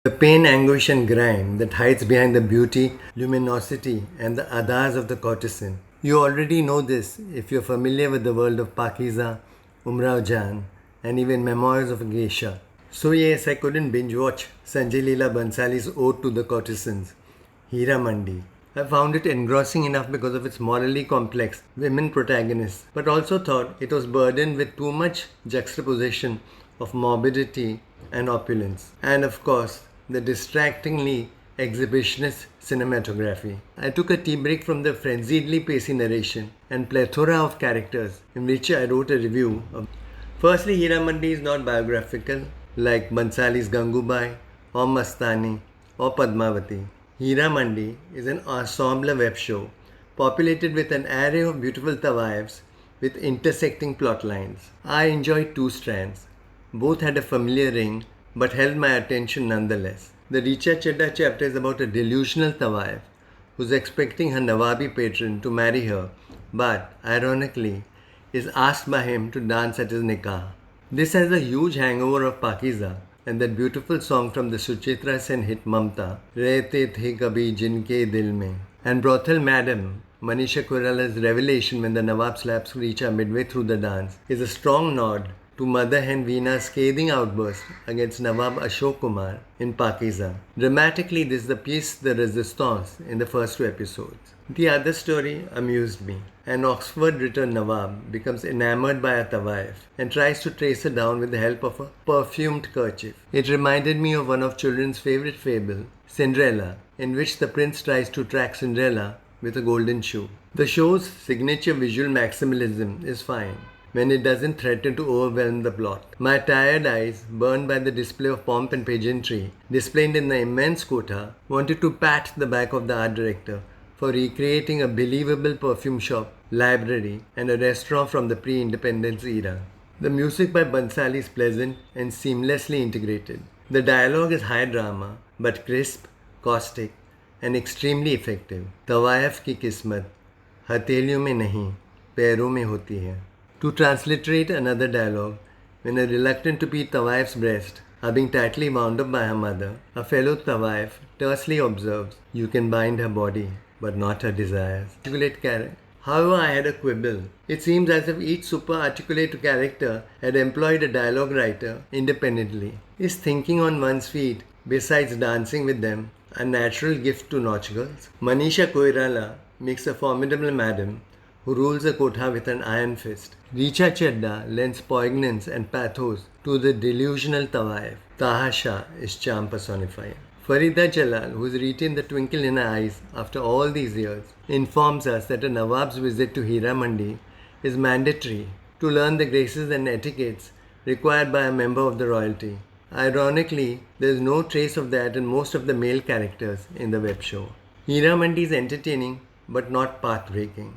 The pain, anguish, and grime that hides behind the beauty, luminosity, and the adhas of the courtesan. You already know this if you're familiar with the world of Pakiza, Umrao Jan, and even Memoirs of a Geisha. So yes, I couldn't binge watch Sanjay Leela Bhansali's Ode to the Courtesans, Heera Mandi. I found it engrossing enough because of its morally complex women protagonists, but also thought it was burdened with too much juxtaposition of morbidity and opulence. And of course, the distractingly exhibitionist cinematography. I took a tea break from the frenziedly pacey narration and plethora of characters in which I wrote a review of. Firstly, Heera Mandi is not biographical like Bansali's Gangubai or Mastani or Padmavati. Heera Mandi is an ensemble web show populated with an array of beautiful tawaifs with intersecting plot lines. I enjoyed two strands. Both had a familiar ring but held my attention nonetheless. The Richa Chedda chapter is about a delusional tawaif who's expecting her Nawabi patron to marry her but, ironically, is asked by him to dance at his nikah. This has a huge hangover of Pakiza and that beautiful song from the Suchitra Sen hit Mamta, Rehte The Kabhi Jinke Dil Mein. And brothel madam Manisha Koirala's revelation when the Nawab slaps Richa midway through the dance is a strong nod to Mother Hen Veena's scathing outburst against Nawab Ashok Kumar in Pakiza. Dramatically, this is the piece de resistance in the first two episodes. The other story amused me. An Oxford-returned Nawab becomes enamored by a tawaif and tries to trace her down with the help of a perfumed kerchief. It reminded me of one of children's favorite fable, Cinderella, in which the prince tries to track Cinderella with a golden shoe. The show's signature visual maximalism is fine when it doesn't threaten to overwhelm the plot. My tired eyes, burned by the display of pomp and pageantry displayed in the immense quota, wanted to pat the back of the art director for recreating a believable perfume shop, library, and a restaurant from the pre-independence era. The music by Bhansali is pleasant and seamlessly integrated. The dialogue is high drama, but crisp, caustic, and extremely effective. Tawaif ki kismat, हथेलियों में नहीं, पैरों में होती है. To transliterate another dialogue, when a reluctant to beat Tawaif's breast are being tightly wound up by her mother, a fellow Tawaif tersely observes, "You can bind her body, but not her desires." However, I had a quibble. It seems as if each super articulate character had employed a dialogue writer independently. Is thinking on one's feet, besides dancing with them, a natural gift to Nautch girls? Manisha Koirala makes a formidable madam who rules a kotha with an iron fist. Richa Chedda lends poignance and pathos to the delusional tawaif. Taha Shah is charm personified. Farida Jalal, who has retained the twinkle in her eyes after all these years, informs us that a Nawab's visit to Heera Mandi is mandatory to learn the graces and etiquettes required by a member of the royalty. Ironically, there is no trace of that in most of the male characters in the web show. Heera Mandi is entertaining but not path-breaking.